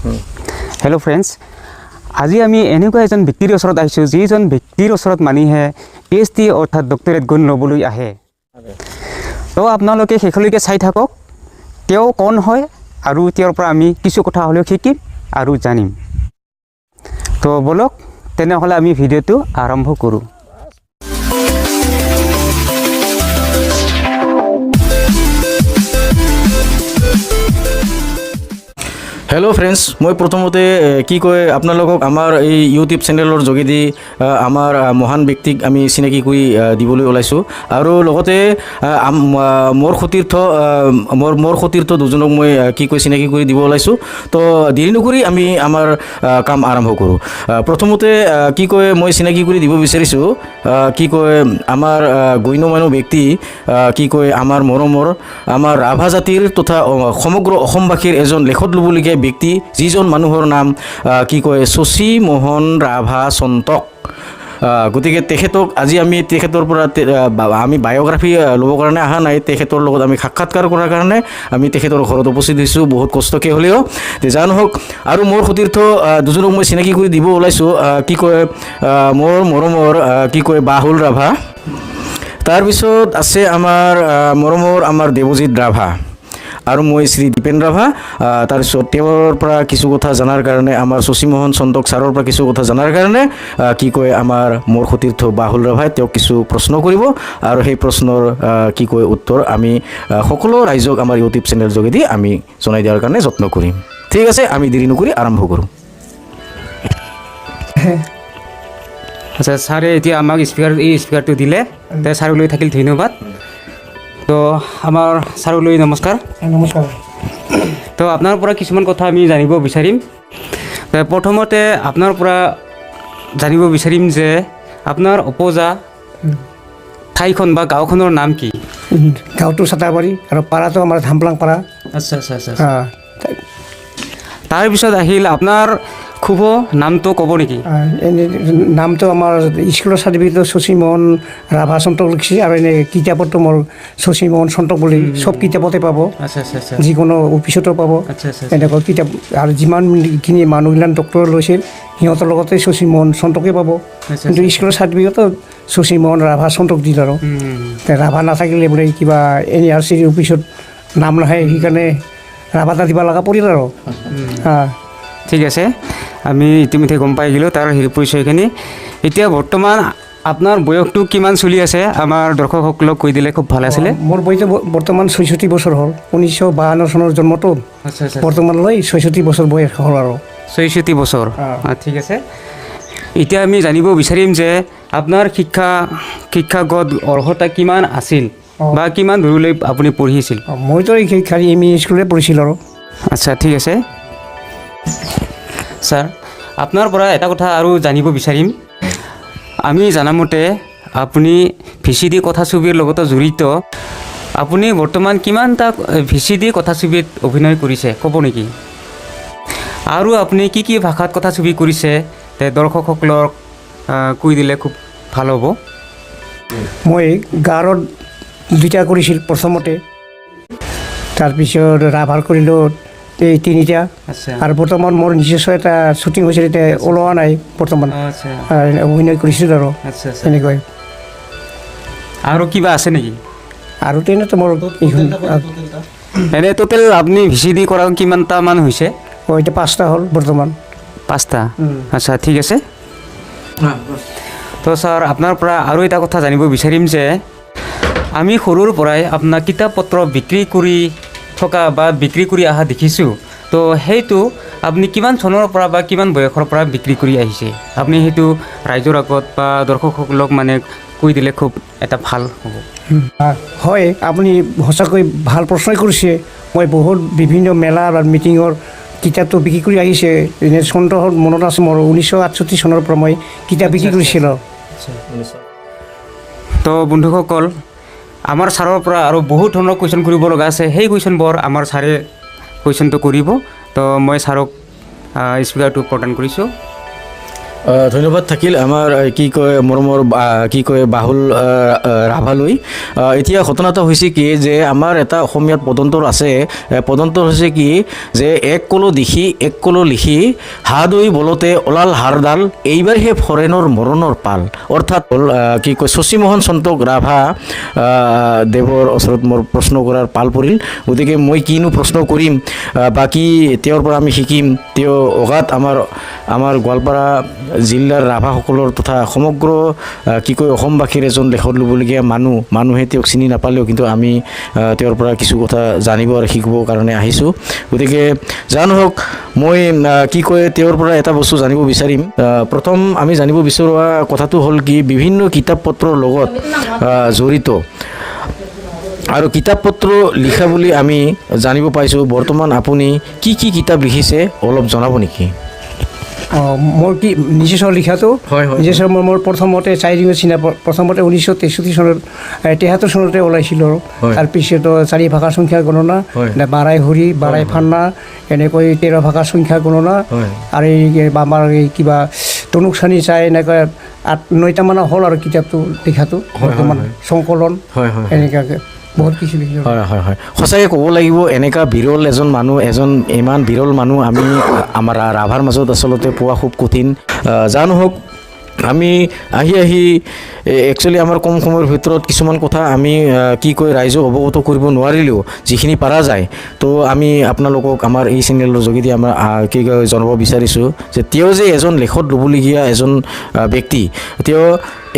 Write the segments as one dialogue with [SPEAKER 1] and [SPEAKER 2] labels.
[SPEAKER 1] Hello' friends, আজি আমি এনেকুৱা এজন ব্যক্তিৰ ওচৰত আহিছোঁ যিজন ব্যক্তিৰ ওচৰত মানুহে PhD অৰ্থাৎ ডক্টৰেট গুণ ল'বলৈ আহে। তো আপোনালোকে শেষলৈকে চাই থাকক, তেওঁ কোন হয় আৰু তেওঁৰ পৰা আমি কিছু কথা হ'লেও শিকিম আৰু জানিম। তো বলক তেনেহ'লে আমি ভিডিঅ'টো আৰম্ভ কৰোঁ।
[SPEAKER 2] হেল্ল' ফ্ৰেণ্ডছ, মই প্ৰথমতে কি কয় আপোনালোকক আমাৰ এই ইউটিউব চেনেলৰ যোগেদি আমাৰ মহান ব্যক্তিক আমি চিনাকি কৰি দিবলৈ ওলাইছোঁ আৰু লগতে মোৰ সতীৰ্থ দুজনক মই কি কয় চিনাকি কৰি দিব ওলাইছোঁ। তো দেৰি নকৰি আমি আমাৰ কাম আৰম্ভ কৰোঁ। প্ৰথমতে কি কয় মই চিনাকি কৰি দিব বিচাৰিছোঁ কি কয় আমাৰ গণ্যমান্য ব্যক্তি কি কয় আমাৰ মৰমৰ আমাৰ ৰাভা জাতিৰ তথা সমগ্ৰ অসমবাসীৰ এজন লেখত ল'বলগীয়া ব্যক্তি, যিজন মানুহৰ নাম কি কয় শশী মোহন ৰাভা চন্তক। গতিকে তেখেতক আজি আমি তেখেতৰ পৰা আমি বায়োগ্ৰাফি ল'বৰ কাৰণে অহা নাই, তেখেতৰ লগত আমি সাক্ষাৎকাৰ কৰাৰ কাৰণে আমি তেখেতৰ ঘৰত উপস্থিত হৈছোঁ, বহুত কষ্টকৈ হ'লেও যা নহওক। আৰু মোৰ সতীৰ্থ দুজনক মই চিনাকি কৰি দিব ওলাইছোঁ। কি কয় মোৰ মৰমৰ কি কয় বাহুল ৰাভা, তাৰপিছত আছে আমাৰ মৰমৰ আমাৰ দেৱজিৎ ৰাভা আৰু মই শ্ৰী দীপেন ৰাভা। তাৰপিছত তেওঁৰ পৰা কিছু কথা জনাৰ কাৰণে আমাৰ শশী মোহন চন্তক ছাৰৰ পৰা কিছু কথা জনাৰ কাৰণে কি কয় আমাৰ মোৰ সতীৰ্থ বাহুল ৰাভাই তেওঁক কিছু প্ৰশ্ন কৰিব আৰু সেই প্ৰশ্নৰ কি কয় উত্তৰ আমি সকলো ৰাইজক আমাৰ ইউটিউব চেনেল যোগেদি আমি জনাই দিয়াৰ কাৰণে যত্ন কৰিম। ঠিক আছে, আমি দেৰি নকৰি আৰম্ভ কৰোঁ।
[SPEAKER 1] আচ্ছা, ছাৰে এতিয়া আমাক স্পিকাৰটো দিলে, ছাৰলৈ থাকিল ধন্যবাদ। তো আমাৰ ছাৰলৈ নমস্কাৰ।
[SPEAKER 3] নমস্কাৰ।
[SPEAKER 1] তো আপোনাৰ পৰা কিছুমান কথা আমি জানিব বিচাৰিম। প্ৰথমতে আপোনাৰ পৰা জানিব বিচাৰিম যে আপোনাৰ উপজা ঠাইখন বা গাঁওখনৰ নাম কি?
[SPEAKER 3] গাঁৱটো চাটাবাৰী আৰু পাৰাটো আমাৰ ধামপ্লাং পাৰা।
[SPEAKER 1] আচ্ছা আচ্ছা আচ্ছা। তাৰপিছত আহিল আপোনাৰ শুভ নামটো ক'ব নেকি?
[SPEAKER 3] নামটো আমাৰ স্কুলৰ চাৰ্টিফিকেটটো শশী মোহন ৰাভা চন্তক লিখিছে আৰু এনে কিতাপতো মোৰ শশী মোহন চন্তক বুলি চব কিতাপতে পাব।
[SPEAKER 1] আচ্ছা আচ্ছা আচ্ছা।
[SPEAKER 3] যিকোনো অফিচতো পাব।
[SPEAKER 1] আচ্ছা আচ্ছা।
[SPEAKER 3] এনেকুৱা কিতাপ আৰু যিমানখিনি মানুহগিলান ডক্টৰ লৈছিল সিহঁতৰ লগতে শশী মোহন চন্তকে পাব। কিন্তু স্কুলৰ চাৰ্টিফিকেটত শশী মোহন ৰাভা চন্তক দিল আৰু ৰাভা নাথাকিলে বোলে কিবা NRC অফিচত নাম নাহে, সেইকাৰণে ৰাভা এটা দিব লগা পৰিল আৰু।
[SPEAKER 1] ঠিক আছে, আমি ইতিমধ্যে গম পাই গ'লোঁ তাৰ পৰিচয়খিনি। এতিয়া বৰ্তমান আপোনাৰ বয়সটো কিমান চলি আছে আমাৰ দৰ্শকসকলক কৈ দিলে খুব ভাল আছিলে।
[SPEAKER 3] মোৰ বয়স বৰ্তমান 66 বছৰ হ'ল। 1952 চনৰ জন্মটো বৰ্তমানলৈ 66 বছৰ বয়স হ'ল আৰু।
[SPEAKER 1] 66 বছৰ। ঠিক আছে, এতিয়া আমি জানিব বিচাৰিম যে আপোনাৰ শিক্ষাগত অৰ্হতা কিমান আছিল বা কিমান দূৰলৈ আপুনি পঢ়িছিল?
[SPEAKER 3] মইতো এই খালি ME স্কুলতে পঢ়িছিলোঁ আৰু।
[SPEAKER 1] আচ্ছা, ঠিক আছে ছাৰ, আপোনাৰ পৰা এটা কথা আৰু জানিব বিচাৰিম। আমি জানামতে আপুনি VCD কথাছবিৰ লগতো জড়িত। আপুনি বৰ্তমান কিমানটা VCD কথাছবিত অভিনয় কৰিছে ক'ব নেকি? আৰু আপুনি কি কি ভাষাত কথাছবি কৰিছে দৰ্শকসকলক কৈ দিলে খুব ভাল হ'ব।
[SPEAKER 3] মই গাঁৱত 2টা কৰিছিল প্ৰথমতে, তাৰপিছত ৰাভাৰ কৰিলোঁ এই 3টা আৰু বৰ্তমান মোৰ নিজস্ব এটা শ্বুটিং হৈছিল, এতিয়া ওলোৱা নাই বৰ্তমান। অভিনয় কৰিছিলোঁ আৰু এনেকৈ।
[SPEAKER 1] আৰু কিবা আছে নেকি?
[SPEAKER 3] আৰু তেনেতো মোৰ
[SPEAKER 1] এনে টোটেল আপুনি VCD কৰা কিমানটামান হৈছে?
[SPEAKER 3] এতিয়া 5টা হ'ল বৰ্তমান।
[SPEAKER 1] 5টা? আচ্ছা, ঠিক আছে। তো ছাৰ, আপোনাৰ পৰা আৰু এটা কথা জানিব বিচাৰিম যে আমি সৰুৰ পৰাই আপোনাৰ কিতাপ পত্ৰ বিক্ৰী কৰি থকা বা বিক্ৰী কৰি অহা দেখিছোঁ। তো সেইটো আপুনি কিমান চনৰ পৰা বা কিমান বয়সৰ পৰা বিক্ৰী কৰি আহিছে? আপুনি সেইটো ৰাইজৰ আগত বা দৰ্শকসকলক মানে কৈ দিলে খুব এটা ভাল হ'ব।
[SPEAKER 3] হয়, আপুনি সঁচাকৈ ভাল প্ৰশ্নই কৰিছে। মই বহুত বিভিন্ন মেলা বা মিটিঙৰ কিতাপটো বিক্ৰী কৰি আহিছে। এনে চনটো মনত আছে মোৰ 1968 চনৰ পৰা মই কিতাপ বিক্ৰী কৰিছিলোঁ।
[SPEAKER 1] তো বন্ধুসকল, আমাৰ ছাৰৰ পৰা আৰু বহুত ধৰণৰ কুৱেশ্যন কৰিব লগা আছে। সেই কুৱেশ্যনবোৰ আমাৰ ছাৰে কুৱেশ্যনটো কৰিব। তো মই ছাৰক স্পিকাৰটো প্ৰদান কৰিছোঁ।
[SPEAKER 2] ধন্যবাদ থাকিল আমাৰ কি কয় মৰমৰ কি কয় বাহুল ৰাভালৈ। এতিয়া ঘটনা এটা হৈছে কি যে আমাৰ এটা অসমীয়াত পদন্তৰ আছে, পদন্তৰ হৈছে কি যে এক কলো দেখি এক কলো লিখি হা দৈ বলতে ওলাল হাৰডাল এইবাৰ হে ফৰেনৰ মৰণৰ পাল। অৰ্থাৎ কি কয় শশীমোহন চন্তক ৰাভা দেৱৰ ওচৰত মোৰ প্ৰশ্ন কৰাৰ পাল পৰিল। গতিকে মই কিনো প্ৰশ্ন কৰিম, বাকী তেওঁৰ পৰা আমি শিকিম। তেওঁ অগাত আমাৰ গোৱালপাৰা জিলাৰ ৰাভাসকলৰ তথা সমগ্ৰ কি কয় অসমবাসীৰ এজন লেখত ল'বলগীয়া মানুহে তেওঁক চিনি নাপালেও কিন্তু আমি তেওঁৰ পৰা কিছু কথা জানিব আৰু শিকিবৰ কাৰণে আহিছোঁ। গতিকে যা নহওক মই কি কয় তেওঁৰ পৰা এটা বস্তু জানিব বিচাৰিম। প্ৰথম আমি জানিব বিচৰা কথাটো হ'ল কি বিভিন্ন কিতাপ পত্ৰৰ লগত জড়িত আৰু কিতাপ পত্ৰ লিখা বুলি আমি জানিব পাইছোঁ। বৰ্তমান আপুনি কি কিতাপ লিখিছে অলপ জনাব নেকি?
[SPEAKER 3] মোৰ কি নিজস্ব লিখাটো
[SPEAKER 2] হয়।
[SPEAKER 3] নিজস্ব মোৰ প্ৰথমতে চাৰিদিনৰ চিনা প্ৰথমতে 1963 চনত 73 চনতে ওলাইছিলোঁ আৰু তাৰপিছত চাৰি ভাষাৰ সংখ্যা গণনা, বাৰাই হৰি বাৰাই ফান্না, এনেকৈ 13 ভাষাৰ সংখ্যা গণনা আৰু এই আমাৰ এই কিবা তনুক চানি চাই এনেকৈ 8-9টামান হ'ল আৰু কিতাপটো লিখাটো বৰ্তমান সংকলন এনেকুৱাকৈ বহুত কিছু লিখিলোঁ।
[SPEAKER 2] হয় সঁচাকৈ ক'ব লাগিব এনেকুৱা বিৰল এজন মানুহ, ইমান বিৰল মানুহ আমি আমাৰ ৰাভাৰ মাজত আচলতে পোৱা খুব কঠিন। যা নহওক আমি আহি একচুৱেলি আমাৰ কম সময়ৰ ভিতৰত কিছুমান কথা আমি কি কয় ৰাইজক অৱগত কৰিব নোৱাৰিলেও যিখিনি পাৰা যায় তো আমি আপোনালোকক আমাৰ এই চেনেলৰ যোগেদি আমাৰ কি কয় জনাব বিচাৰিছোঁ যে তেওঁ যে এজন লেখত ল'বলগীয়া এজন ব্যক্তি, তেওঁ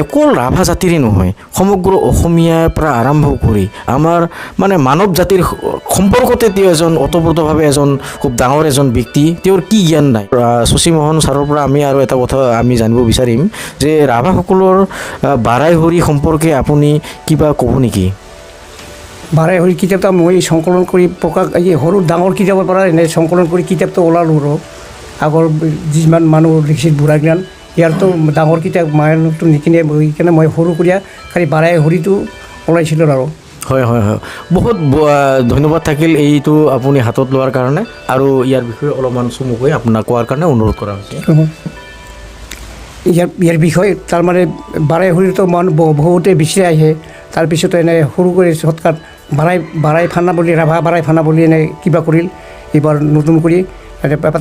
[SPEAKER 2] অকল ৰাভা জাতিৰে নহয় সমগ্ৰ অসমীয়াৰ পৰা আৰম্ভ কৰি আমাৰ মানে মানৱ জাতিৰ সম্পৰ্কতে তেওঁ এজন ওতঃপ্ৰোতভাৱে এজন খুব ডাঙৰ এজন ব্যক্তি। তেওঁৰ কি জ্ঞান নাই। শশীমোহন ছাৰৰ পৰা আমি আৰু এটা কথা আমি জানিব বিচাৰিম যে ৰাভাসকলৰ বাৰাই হৰি সম্পৰ্কে আপুনি কিবা ক'ব নেকি?
[SPEAKER 3] বাৰাই হৰি কিতাপটো মই সংকলন কৰি প্ৰকাশ এই সৰু ডাঙৰ কিতাপৰ পৰা এনে সংকলন কৰি কিতাপটো ওলালোঁ আৰু আগৰ যিমান মানুহ লিখিছিল বুঢ়া জ্ঞান ইয়াৰতো ডাঙৰ কিতাপ মায়নটো নিকিনে সেইকাৰণে মই সৰু কৰি খালি বাৰাই হৰিটো ওলাইছিলোঁ আৰু।
[SPEAKER 2] হয় বহুত ধন্যবাদ থাকিল এইটো আপুনি হাতত লোৱাৰ কাৰণে আৰু ইয়াৰ বিষয়ে অলপমান চমুকৈ আপোনাক কোৱাৰ কাৰণে অনুৰোধ কৰা হৈছে।
[SPEAKER 3] ইয়াৰ বিষয়ে তাৰমানে বাৰাই হৰিটো মানুহ বহুতে বিচাৰি আহে। তাৰপিছত এনে সৰু কৰি চটকাত বাৰাই ফানা বুলি ৰাভা বাৰাই ফানা বুলি এনে কিবা কৰিল এইবাৰ নতুন কৰি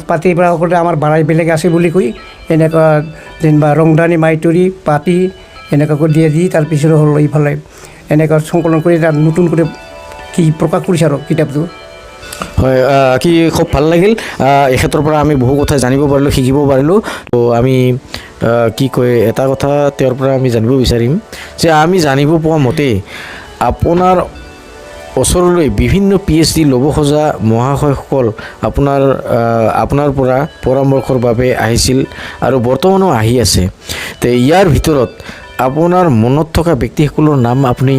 [SPEAKER 3] পাতি পৰা সকলোতে আমাৰ বাৰাই বেলেগ আছে বুলি কৈ এনেকুৱা যেনিবা ৰংদানী মাইতৰি পাতি এনেকুৱাকৈ দি তাৰপিছত হ'ল এইফালে এনেকুৱা সংকলন কৰি তাত নতুন কৰি কি প্ৰকাশ কৰিছে আৰু কিতাপটো।
[SPEAKER 2] হয় কি খুব ভাল লাগিল। এখেতৰ পৰা আমি বহু কথা জানিব পাৰিলোঁ, শিকিব পাৰিলোঁ। তো আমি কি কয় এটা কথা তেওঁৰ পৰা আমি জানিব বিচাৰিম যে আমি জানিব পোৱা মতে আপোনাৰ ওচৰলৈ বিভিন্ন PhD ল'ব খোজা মহাশয়সকল আপোনাৰ পৰা পৰামৰ্শৰ বাবে আহিছিল আৰু বৰ্তমানো আহি আছে। তো ইয়াৰ ভিতৰত আপোনাৰ মনত থকা ব্যক্তিসকলৰ নাম আপুনি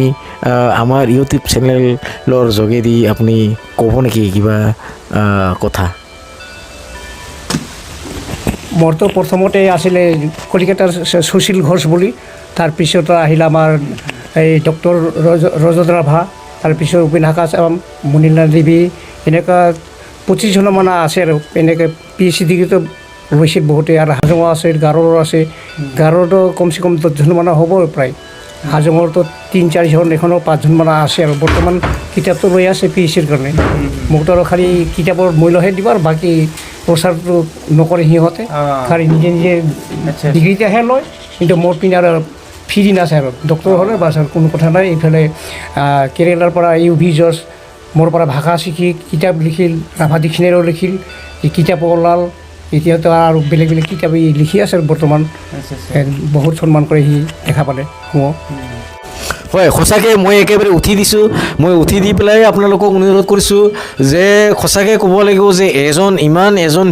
[SPEAKER 2] আমাৰ ইউটিউব চেনেলৰ যোগেদি আপুনি ক'ব নেকি কিবা কথা?
[SPEAKER 3] মোৰতো প্ৰথমতে আছিলে কলিকতাৰ সুশীল ঘোষ বুলি, তাৰপিছত আহিল আমাৰ এই ডক্টৰ ৰজত ৰাভা, তাৰপিছত উপেন হাকাচাম, মনিলা দেৱী, এনেকুৱা 25জনমান আছে আৰু এনেকৈ PhD ডিগ্ৰীটো লৈছিল বহুতে। আৰু হাজঙৰ আছে, গাৰোৰ আছে, গাৰোৰতো কমচে কম 10জনমান হ'ব প্ৰায়। হাজঙৰতো 3-4জন, এখনো 5জনমান আছে আৰু বৰ্তমান কিতাপটো লৈ আছে PhDৰ কাৰণে। মোকতো আৰু খালি কিতাপৰ মূল্যহে দিব আৰু বাকী প্ৰচাৰটো নকৰে সিহঁতে, খালি নিজে ডিগ্ৰীটাহে লয়। কিন্তু মোৰ পিনে আৰু ফ্ৰী নাছে আৰু ডক্টৰ হ'লে বাছ আৰু কোনো কথা নাই। এইফালে কেৰেলাৰ পৰা UV জৰ্জ মোৰ পৰা ভাষা শিকি কিতাপ লিখিল, ৰাভা ডিক্সনেৰীও লিখিল, এই কিতাপ ওলাল। এতিয়াতো আৰু বেলেগ কিতাপ লিখি আছে বৰ্তমান, বহুত সন্মান কৰে সি দেখা পালে শুনো।
[SPEAKER 2] হয় সঁচাকৈ মই একেবাৰে উঠি দিছোঁ। মই উঠি দি পেলাই আপোনালোকক অনুৰোধ কৰিছোঁ যে সঁচাকৈ ক'ব লাগিব যে ইমান এজন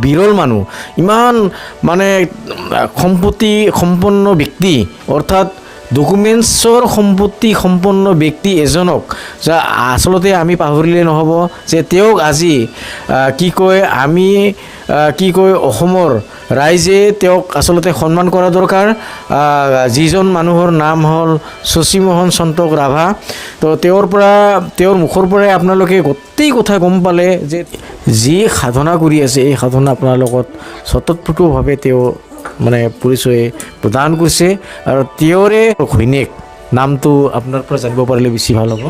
[SPEAKER 2] বিৰল মানুহ, ইমান মানে সম্পত্তি সম্পন্ন ব্যক্তি, অৰ্থাৎ ডকুমেণ্টছৰ সম্পত্তি সম্পন্ন ব্যক্তি এজনক যা আচলতে আমি পাহৰিলে নহ'ব যে তেওঁক আজি কি কয় আমি কি কয় অসমৰ ৰাইজে তেওঁক আচলতে সন্মান কৰা দৰকাৰ। যিজন মানুহৰ নাম হ'ল শশীমোহন চন্তক ৰাভা। তো তেওঁৰ মুখৰ পৰাই আপোনালোকে গোটেই কথা গম পালে যে যি সাধনা কৰি আছে এই সাধনা আপোনাৰ লগত স্বতঃস্ফূৰ্তভাৱে তেওঁ মানে পৰিচয় প্ৰদান কৰিছে আৰু তেওঁৰে ঘৈণীয়েক নামটো আপোনাৰ পৰা জানিব পাৰিলে বেছি ভাল হ'ব।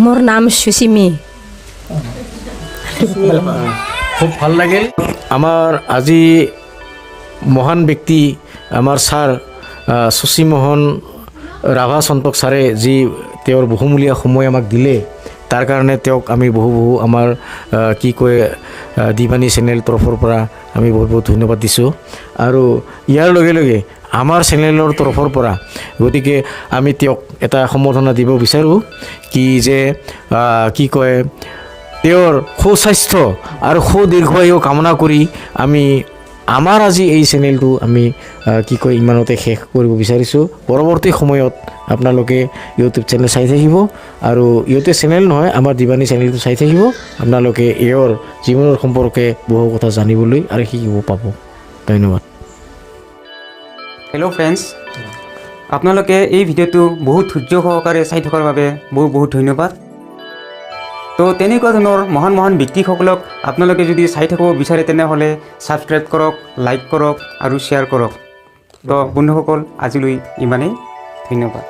[SPEAKER 4] মোৰ নাম সুচিমি।
[SPEAKER 2] খুব ভাল লাগিল। আমাৰ আজি মহান ব্যক্তি আমাৰ ছাৰ শশীমোহন ৰাভা সন্তক ছাৰে যি তেওঁৰ বহুমূলীয়া সময় আমাক দিলে, তাৰ কাৰণে তেওঁক আমি বহু আমাৰ কি কয় দিবানী চেনেল তৰফৰ পৰা আমি বহুত বহুত ধন্যবাদ দিছোঁ। আৰু ইয়াৰ লগে লগে আমাৰ চেনেলৰ তৰফৰ পৰা গতিকে আমি তেওঁক এটা সম্বৰ্ধনা দিব বিচাৰোঁ কি যে কি কয় তেওঁৰ সুস্বাস্থ্য আৰু সুদীৰ্ঘায়ু কামনা কৰি আমি আমাৰ আজি এই চেনেলটো আমি কি কয় ইমানতে শেষ কৰিব বিচাৰিছোঁ। পৰৱৰ্তী সময়ত আপোনালোকে ইউটিউব চেনেল চাই থাকিব আৰু ইউটিউব চেনেল নহয় আমাৰ দিবানী চেনেলটো চাই থাকিব। আপোনালোকে এওঁৰ জীৱনৰ সম্পৰ্কে বহু কথা জানিবলৈ আৰু শিকিব পাব। ধন্যবাদ।
[SPEAKER 1] হেল্ল' ফ্ৰেণ্ডছ, আপোনালোকে এই ভিডিঅ'টো বহুত ধৈৰ্য সহকাৰে চাই থকাৰ বাবে বহুত বহুত ধন্যবাদ। তো তেনেকুৱা ধৰণৰ মহান মহান ব্যক্তিসকলক আপোনালোকে যদি চাই থাকিব বিচাৰে তেনেহ'লে ছাবস্ক্ৰাইব কৰক, লাইক কৰক আৰু শ্বেয়াৰ কৰক। তো বন্ধুসকল আজিলৈ ইমানেই, ধন্যবাদ।